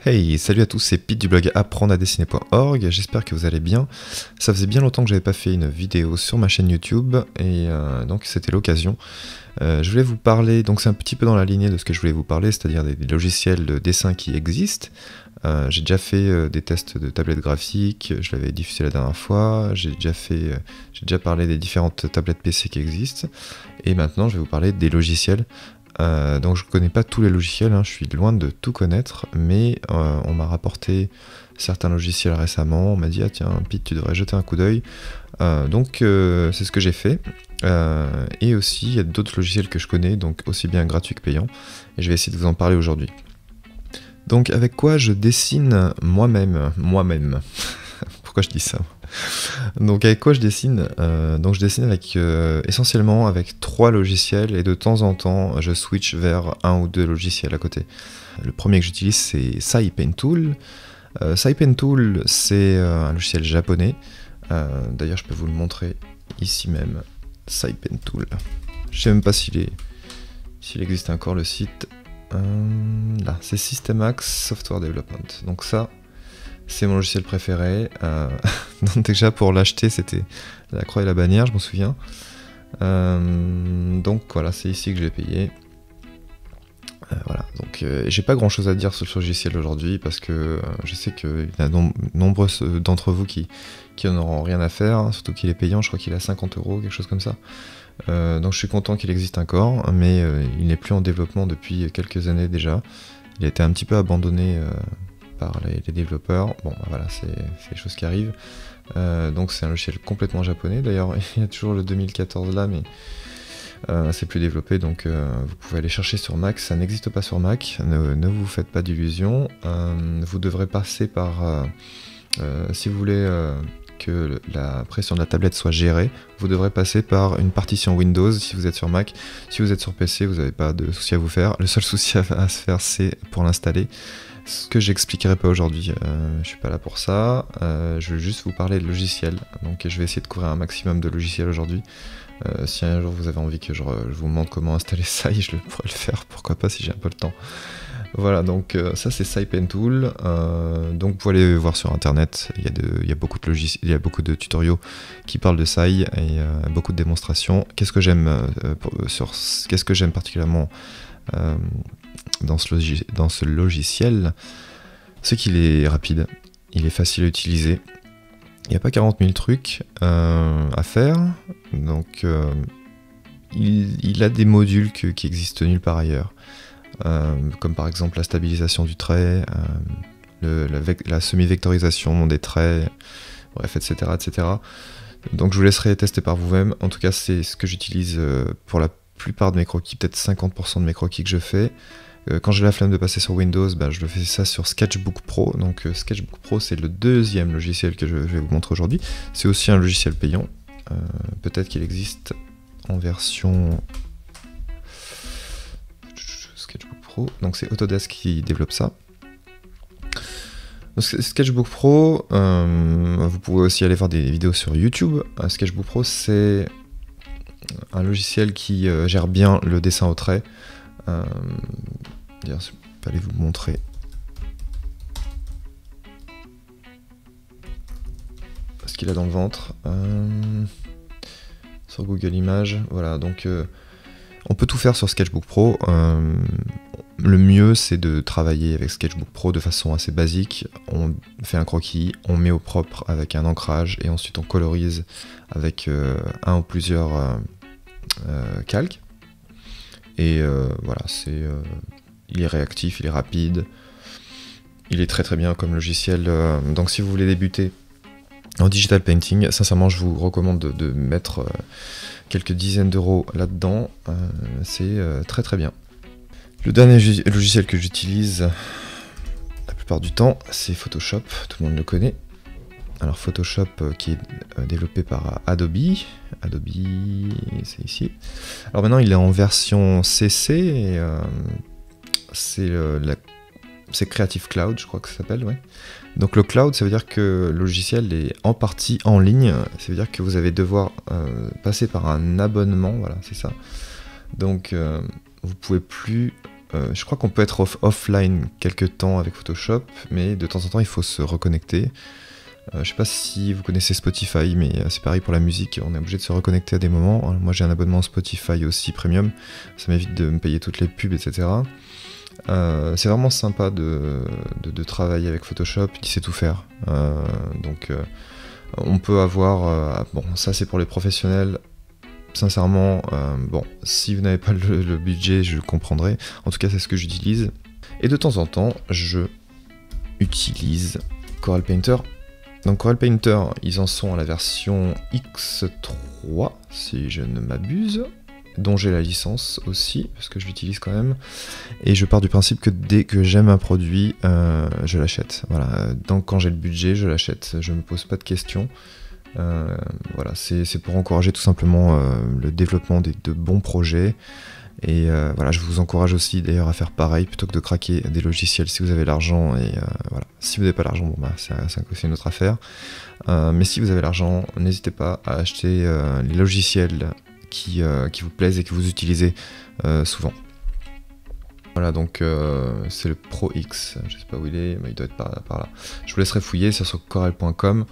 Hey, salut à tous, c'est Pete du blog apprendre-à-dessiner.org, j'espère que vous allez bien. Ça faisait bien longtemps que j'avais pas fait une vidéo sur ma chaîne YouTube et donc c'était l'occasion. Je voulais vous parler, donc c'est un petit peu dans la lignée de ce que je voulais vous parler, c'est-à-dire des logiciels de dessin qui existent. J'ai déjà fait des tests de tablettes graphiques, je l'avais diffusé la dernière fois, j'ai déjà parlé des différentes tablettes PC qui existent et maintenant je vais vous parler des logiciels. Donc je connais pas tous les logiciels, hein, je suis loin de tout connaître, mais on m'a rapporté certains logiciels récemment, on m'a dit ah tiens Pete tu devrais jeter un coup d'œil, donc c'est ce que j'ai fait, et aussi il y a d'autres logiciels que je connais, donc aussi bien gratuits que payants, et je vais essayer de vous en parler aujourd'hui. Donc avec quoi je dessine moi-même Pourquoi je dis ça? Donc avec quoi je dessine? Donc je dessine avec essentiellement avec 3 logiciels et de temps en temps je switch vers 1 ou 2 logiciels à côté. Le premier que j'utilise c'est SaiPenTool. SaiPenTool c'est un logiciel japonais. D'ailleurs je peux vous le montrer ici même. SaiPenTool. Je sais même pas s'il existe encore le site. Là, c'est Systemax Software Development. Donc ça, c'est mon logiciel préféré. Donc déjà pour l'acheter, c'était la croix et la bannière, je m'en souviens. Donc voilà, c'est ici que je l'ai payé. Voilà, donc j'ai pas grand chose à dire sur ce logiciel aujourd'hui parce que je sais qu'il y a nombreux d'entre vous qui en auront rien à faire, hein, surtout qu'il est payant, je crois qu'il est à 50 €, quelque chose comme ça. Donc je suis content qu'il existe encore, mais il n'est plus en développement depuis quelques années déjà. Il a été un petit peu abandonné par les développeurs. Bon, bah voilà, c'est les choses qui arrivent. Donc c'est un logiciel complètement japonais. D'ailleurs, il y a toujours le 2014 là, mais c'est plus développé. Donc vous pouvez aller chercher sur Mac. Ça n'existe pas sur Mac. Ne vous faites pas d'illusions. Vous devrez passer par... si vous voulez... que la pression de la tablette soit gérée, vous devrez passer par une partition Windows si vous êtes sur Mac. Si vous êtes sur PC, vous n'avez pas de souci à vous faire. Le seul souci à se faire, c'est pour l'installer. Ce que j'expliquerai pas aujourd'hui, je suis pas là pour ça. Je vais juste vous parler de logiciels. Donc je vais essayer de couvrir un maximum de logiciels aujourd'hui. Si un jour vous avez envie que je vous montre comment installer ça, je pourrais le faire, pourquoi pas si j'ai un peu le temps. Voilà, donc ça c'est SaiPenTool. Donc vous pouvez aller voir sur internet, il y a beaucoup de logiciels, il y a beaucoup de tutoriaux qui parlent de Sai et beaucoup de démonstrations. Qu'est-ce que j'aime particulièrement dans ce logiciel? C'est qu'il est rapide, il est facile à utiliser. Il n'y a pas 40 000 trucs à faire, donc il a des modules qui existent nulle part ailleurs. Comme par exemple la stabilisation du trait, la semi-vectorisation des traits, bref, etc., etc. Donc je vous laisserai tester par vous-même. En tout cas, c'est ce que j'utilise pour la plupart de mes croquis, peut-être 50% de mes croquis que je fais. Quand j'ai la flemme de passer sur Windows, je fais ça sur Sketchbook Pro. Donc Sketchbook Pro, c'est le deuxième logiciel que je vais vous montrer aujourd'hui. C'est aussi un logiciel payant. Peut-être qu'il existe en version... Sketchbook Pro, donc c'est Autodesk qui développe ça. Donc, Sketchbook Pro, vous pouvez aussi aller voir des vidéos sur YouTube. Sketchbook Pro, c'est un logiciel qui gère bien le dessin au trait. D'ailleurs, je peux aller vous montrer ce qu'il a dans le ventre. Sur Google Images, voilà, donc... on peut tout faire sur Sketchbook Pro. Le mieux, c'est de travailler avec Sketchbook Pro de façon assez basique. On fait un croquis, on met au propre avec un ancrage et ensuite on colorise avec un ou plusieurs calques. Et voilà, il est réactif, il est rapide. Il est très très bien comme logiciel. Donc si vous voulez débuter en digital painting, sincèrement, je vous recommande de mettre... quelques dizaines d'euros là-dedans, c'est très très bien. Le dernier logiciel que j'utilise la plupart du temps, c'est Photoshop, tout le monde le connaît. Alors Photoshop qui est développé par Adobe, c'est ici. Alors maintenant il est en version CC, et c'est Creative Cloud, je crois que ça s'appelle, ouais. Donc le cloud, ça veut dire que le logiciel est en partie en ligne, ça veut dire que vous allez devoir passer par un abonnement, voilà, c'est ça. Donc vous pouvez plus je crois qu'on peut être offline quelques temps avec Photoshop, mais de temps en temps il faut se reconnecter. Je sais pas si vous connaissez Spotify, mais c'est pareil pour la musique, on est obligé de se reconnecter à des moments. Moi j'ai un abonnement Spotify aussi premium, ça m'évite de me payer toutes les pubs, etc. C'est vraiment sympa de travailler avec Photoshop, il sait tout faire. Donc on peut avoir... bon, ça c'est pour les professionnels. Sincèrement, bon, si vous n'avez pas le budget, je comprendrai. En tout cas, c'est ce que j'utilise. Et de temps en temps, je utilise Corel Painter. Donc Corel Painter, ils en sont à la version X3, si je ne m'abuse, dont j'ai la licence aussi, parce que je l'utilise quand même. Et je pars du principe que dès que j'aime un produit, je l'achète. Voilà. Donc quand j'ai le budget, je l'achète. Je me pose pas de questions. Voilà, c'est pour encourager tout simplement le développement de bons projets. Et voilà, je vous encourage aussi d'ailleurs à faire pareil plutôt que de craquer des logiciels si vous avez l'argent. Et voilà, si vous n'avez pas l'argent, bon bah c'est une autre affaire. Mais si vous avez l'argent, n'hésitez pas à acheter les logiciels qui vous plaisent et que vous utilisez souvent. Voilà, donc c'est le Pro X, je sais pas où il est, mais il doit être par là. Je vous laisserai fouiller, c'est sur corel.com.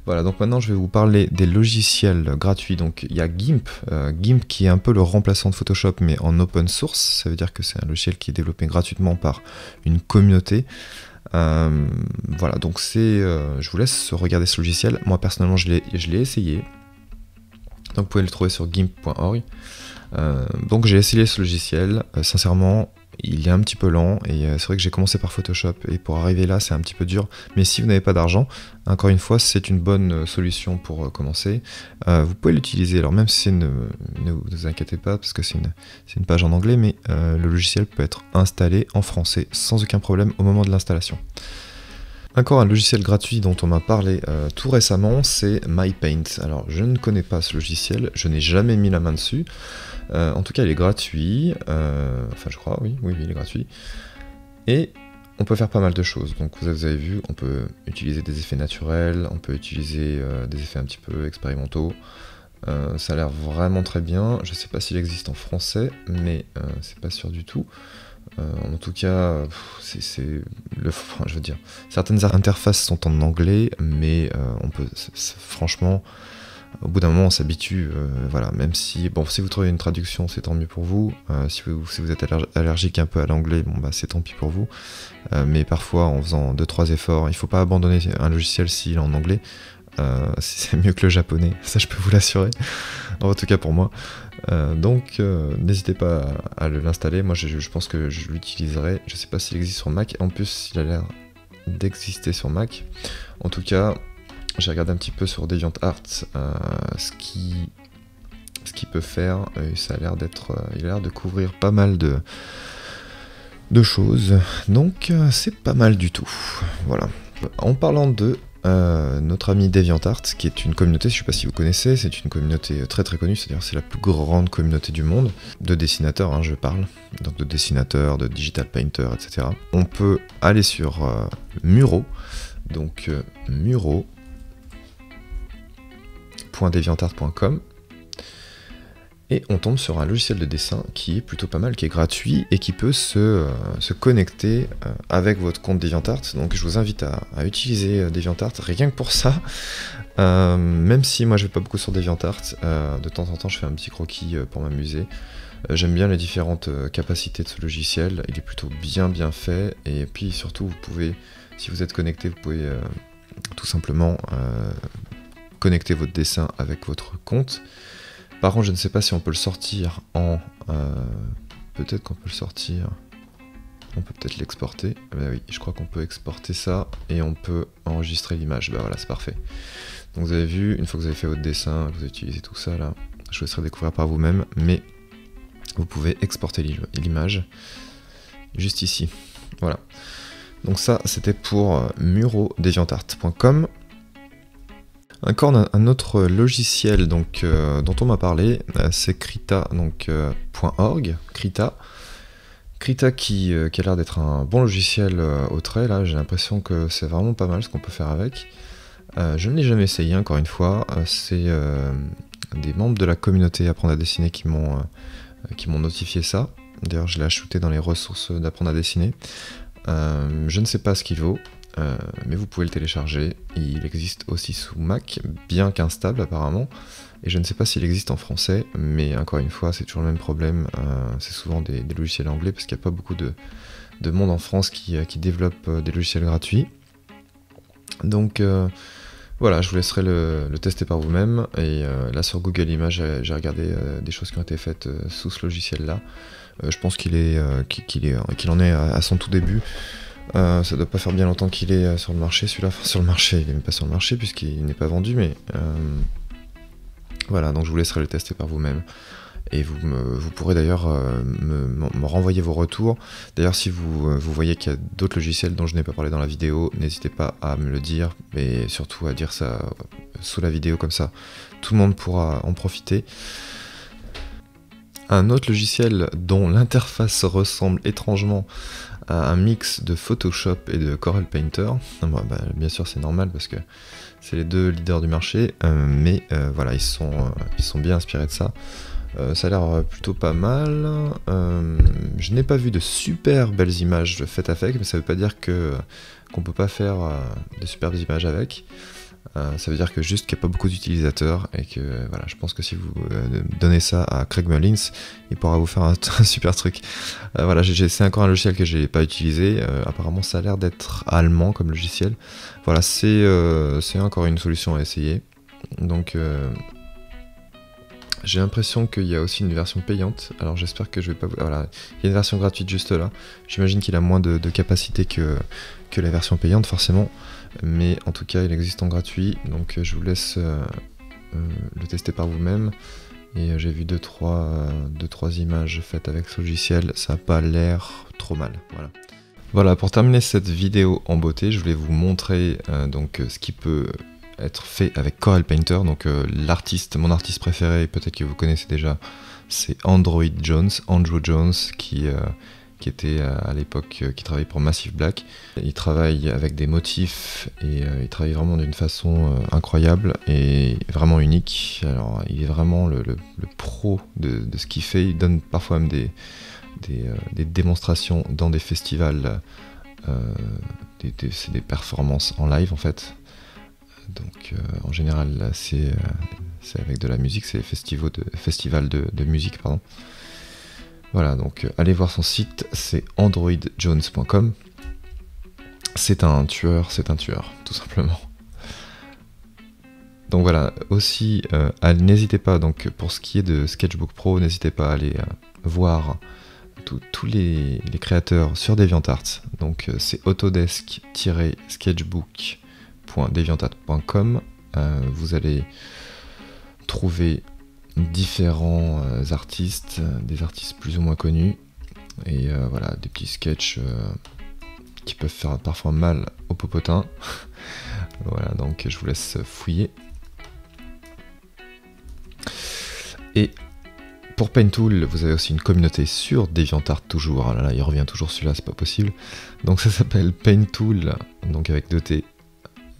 Voilà, donc maintenant je vais vous parler des logiciels gratuits. Donc il y a GIMP, GIMP qui est un peu le remplaçant de Photoshop mais en open source. Ça veut dire que c'est un logiciel qui est développé gratuitement par une communauté. Voilà, donc je vous laisse regarder ce logiciel. Moi personnellement je l'ai essayé. Donc vous pouvez le trouver sur gimp.org. Donc j'ai essayé ce logiciel, sincèrement il est un petit peu lent et c'est vrai que j'ai commencé par Photoshop et pour arriver là c'est un petit peu dur, mais si vous n'avez pas d'argent, encore une fois c'est une bonne solution pour commencer. Vous pouvez l'utiliser, alors même si ne vous inquiétez pas parce que c'est une page en anglais, mais le logiciel peut être installé en français sans aucun problème au moment de l'installation. Encore un logiciel gratuit dont on m'a parlé tout récemment, c'est MyPaint. Alors je ne connais pas ce logiciel, je n'ai jamais mis la main dessus. En tout cas il est gratuit, enfin je crois, oui il est gratuit. Et on peut faire pas mal de choses. Donc vous avez vu, on peut utiliser des effets naturels, on peut utiliser des effets un petit peu expérimentaux. Ça a l'air vraiment très bien. Je sais pas s'il existe en français, mais c'est pas sûr du tout. En tout cas, je veux dire, certaines interfaces sont en anglais, mais on peut, franchement, au bout d'un moment, on s'habitue. Voilà, même si, bon, si vous trouvez une traduction, c'est tant mieux pour vous. Si vous êtes allergique un peu à l'anglais, bon bah c'est tant pis pour vous. Mais parfois, en faisant 2-3 efforts, il faut pas abandonner un logiciel s'il est en anglais. C'est mieux que le japonais, ça je peux vous l'assurer. En tout cas pour moi. Donc n'hésitez pas à l'installer. Moi je pense que je l'utiliserai. Je sais pas s'il existe sur Mac. En plus il a l'air d'exister sur Mac. En tout cas j'ai regardé un petit peu sur DeviantArt ce qu'il peut faire. Ça a l'air il a l'air de couvrir pas mal de choses. Donc c'est pas mal du tout. Voilà. En parlant de notre ami DeviantArt, qui est une communauté, je ne sais pas si vous connaissez, c'est une communauté très très connue, c'est-à-dire c'est la plus grande communauté du monde, de dessinateurs, hein, je parle, donc de dessinateurs, de digital painter, etc. On peut aller sur Muro, donc muro.deviantart.com, et on tombe sur un logiciel de dessin qui est plutôt pas mal, qui est gratuit et qui peut se connecter avec votre compte DeviantArt. Donc je vous invite à utiliser DeviantArt rien que pour ça. Même si moi je vais pas beaucoup sur DeviantArt, de temps en temps je fais un petit croquis pour m'amuser. J'aime bien les différentes capacités de ce logiciel, il est plutôt bien fait, et puis surtout vous pouvez, si vous êtes connecté, vous pouvez tout simplement connecter votre dessin avec votre compte. Par contre, je ne sais pas si on peut le sortir en... peut-être qu'on peut le sortir... On peut peut-être l'exporter. Ben oui, je crois qu'on peut exporter ça et on peut enregistrer l'image. Ben voilà, c'est parfait. Donc vous avez vu, une fois que vous avez fait votre dessin, que vous avez utilisé tout ça là, je vous laisserai découvrir par vous-même, mais vous pouvez exporter l'image juste ici. Voilà. Donc ça, c'était pour muro.deviantart.com. Encore un autre logiciel donc, dont on m'a parlé, c'est Krita, donc .org, Krita qui a l'air d'être un bon logiciel au trait. Là j'ai l'impression que c'est vraiment pas mal ce qu'on peut faire avec. Je ne l'ai jamais essayé encore une fois, c'est des membres de la communauté Apprendre à dessiner qui m'ont notifié ça. D'ailleurs, je l'ai ajouté dans les ressources d'apprendre à dessiner. Je ne sais pas ce qu'il vaut, mais vous pouvez le télécharger. Il existe aussi sous Mac, bien qu'instable apparemment. Et je ne sais pas s'il existe en français, mais encore une fois, c'est toujours le même problème. C'est souvent des logiciels anglais, parce qu'il n'y a pas beaucoup de monde en France qui développe des logiciels gratuits. Donc voilà, je vous laisserai le tester par vous-même. Et là sur Google Images, j'ai regardé des choses qui ont été faites sous ce logiciel-là. Je pense qu'il en est à son tout début. Ça doit pas faire bien longtemps qu'il est sur le marché, celui-là. Enfin, sur le marché, il est même pas sur le marché puisqu'il n'est pas vendu, mais voilà, donc je vous laisserai le tester par vous-même. Et vous pourrez d'ailleurs me renvoyer vos retours. D'ailleurs, si vous voyez qu'il y a d'autres logiciels dont je n'ai pas parlé dans la vidéo, n'hésitez pas à me le dire, et surtout à dire ça sous la vidéo, comme ça tout le monde pourra en profiter. Un autre logiciel dont l'interface ressemble étrangement à un mix de Photoshop et de Corel Painter. Bien sûr, c'est normal parce que c'est les deux leaders du marché, mais voilà, ils sont bien inspirés de ça. Ça a l'air plutôt pas mal. Je n'ai pas vu de super belles images faites avec, mais ça veut pas dire qu'on peut pas faire de superbes images avec. Ça veut dire que juste qu'il n'y a pas beaucoup d'utilisateurs et que voilà, je pense que si vous donnez ça à Craig Mullins, il pourra vous faire un super truc. Voilà, c'est encore un logiciel que j'ai pas utilisé. Apparemment, ça a l'air d'être allemand comme logiciel. Voilà, c'est encore une solution à essayer. Donc j'ai l'impression qu'il y a aussi une version payante, alors j'espère que je vais pas... Voilà, il y a une version gratuite juste là, j'imagine qu'il a moins de capacité que la version payante forcément, mais en tout cas il existe en gratuit, donc je vous laisse le tester par vous-même, et j'ai vu 2-3 images faites avec ce logiciel, ça n'a pas l'air trop mal, voilà. Voilà, pour terminer cette vidéo en beauté, je voulais vous montrer donc ce qui peut être fait avec Corel Painter. Donc mon artiste préféré, peut-être que vous connaissez déjà, c'est Andrew Jones, qui était à l'époque, qui travaillait pour Massive Black. Il travaille avec des motifs et il travaille vraiment d'une façon incroyable et vraiment unique. Alors il est vraiment le pro de ce qu'il fait. Il donne parfois même des démonstrations dans des festivals, c'est des performances en live en fait. Donc en général c'est avec de la musique, c'est festival de musique, pardon. Voilà, donc allez voir son site, c'est androidjones.com. C'est un tueur, tout simplement. Donc voilà, aussi n'hésitez pas, donc pour ce qui est de Sketchbook Pro, n'hésitez pas à aller voir tous les créateurs sur DeviantArt. Donc c'est autodesk-sketchbook.deviantart.com. Vous allez trouver différents artistes, des artistes plus ou moins connus, et voilà, des petits sketchs qui peuvent faire parfois mal au popotin. Voilà, donc je vous laisse fouiller. Et pour Paintool, vous avez aussi une communauté sur DeviantArt toujours. Ah là là, il revient toujours celui-là, c'est pas possible. Donc ça s'appelle Paintool, donc avec 2 T,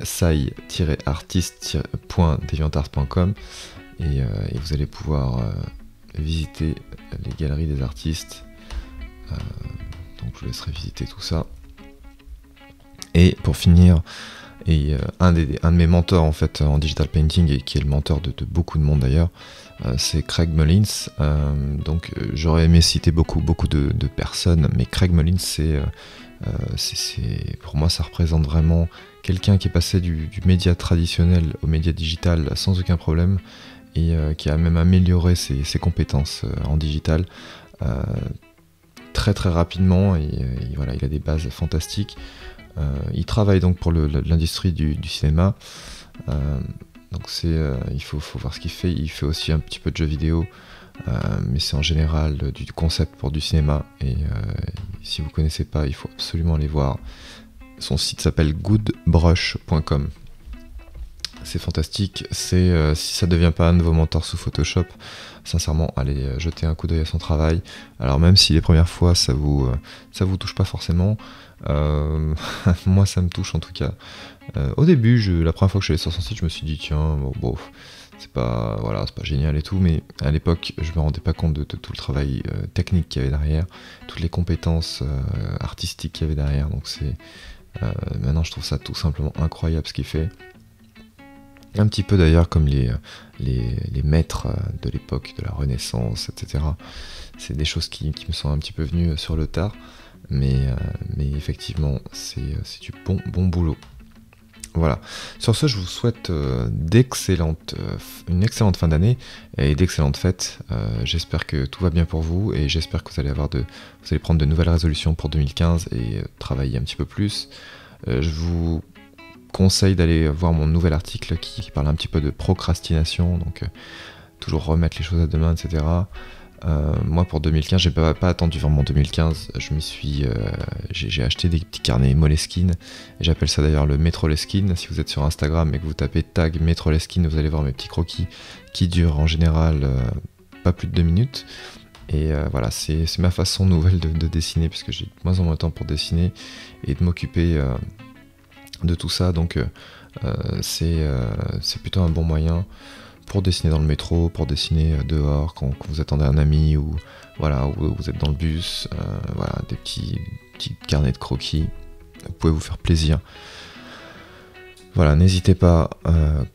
sai-artiste.deviantart.com, et vous allez pouvoir visiter les galeries des artistes. Donc je vous laisserai visiter tout ça. Et pour finir, un de mes mentors en fait en digital painting, et qui est le mentor de beaucoup de monde d'ailleurs, c'est Craig Mullins. Donc j'aurais aimé citer beaucoup de personnes, mais Craig Mullins, pour moi ça représente vraiment quelqu'un qui est passé du média traditionnel au média digital sans aucun problème, et qui a même amélioré ses compétences en digital très très rapidement, et voilà, il a des bases fantastiques. Il travaille donc pour l'industrie du cinéma, donc il faut voir ce qu'il fait. Il fait aussi un petit peu de jeux vidéo, mais c'est en général du concept pour du cinéma, et si vous connaissez pas, il faut absolument aller voir. Son site s'appelle goodbrush.com. C'est fantastique. Si ça devient pas un de vos mentors sous Photoshop, sincèrement, allez jeter un coup d'œil à son travail. Alors même si les premières fois ça vous touche pas forcément, moi ça me touche en tout cas. Au début, la première fois que je suis allé sur son site, je me suis dit tiens, bon, voilà, c'est pas génial et tout, mais à l'époque, je me rendais pas compte de tout le travail technique qu'il y avait derrière, toutes les compétences artistiques qu'il y avait derrière. Donc maintenant, je trouve ça tout simplement incroyable ce qu'il fait. Un petit peu d'ailleurs comme les maîtres de l'époque, de la Renaissance, etc. C'est des choses qui me sont un petit peu venues sur le tard, mais effectivement, c'est du bon boulot. Voilà. Sur ce, je vous souhaite une excellente fin d'année et d'excellentes fêtes. J'espère que tout va bien pour vous et j'espère que vous allez prendre de nouvelles résolutions pour 2015 et travailler un petit peu plus. Je vous conseille d'aller voir mon nouvel article qui parle un petit peu de procrastination, donc toujours remettre les choses à demain, etc. Moi pour 2015, j'ai pas attendu vraiment 2015, j'ai acheté des petits carnets Moleskine, et j'appelle ça d'ailleurs le Métroleskine. Si vous êtes sur Instagram et que vous tapez tag Métroleskine, vous allez voir mes petits croquis qui durent en général pas plus de 2 minutes. Et voilà, c'est ma façon nouvelle de dessiner, parce que j'ai de moins en moins de temps pour dessiner et de m'occuper de tout ça, donc c'est plutôt un bon moyen pour dessiner dans le métro, pour dessiner dehors quand vous attendez un ami, ou voilà, ou vous êtes dans le bus, voilà, des petits carnets de croquis, vous pouvez vous faire plaisir. Voilà, n'hésitez pas,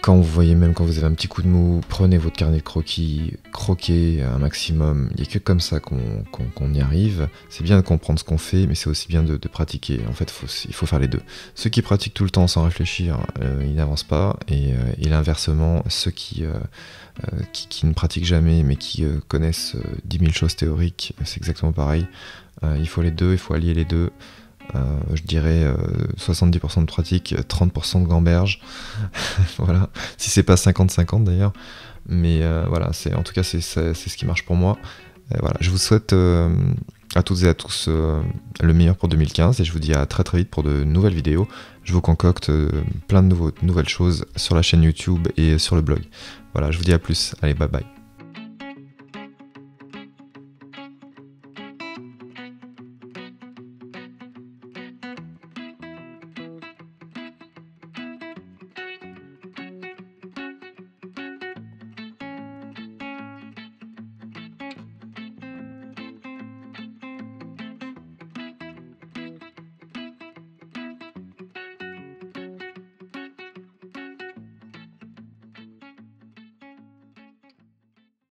quand vous avez un petit coup de mou, prenez votre carnet de croquis, croquez un maximum. Il n'y a que comme ça qu'on y arrive. C'est bien de comprendre ce qu'on fait, mais c'est aussi bien de pratiquer. En fait, il faut faire les deux. Ceux qui pratiquent tout le temps sans réfléchir, ils n'avancent pas. Et inversement, ceux qui ne pratiquent jamais, mais qui connaissent 10 000 choses théoriques, c'est exactement pareil. Il faut les deux, il faut allier les deux. Je dirais 70% de pratique, 30% de gamberge. Voilà, si c'est pas 50-50 d'ailleurs, mais voilà, en tout cas c'est ce qui marche pour moi. Voilà, je vous souhaite à toutes et à tous le meilleur pour 2015 et je vous dis à très vite pour de nouvelles vidéos. Je vous concocte plein de nouvelles choses sur la chaîne YouTube et sur le blog. Voilà, je vous dis à plus, allez, bye bye.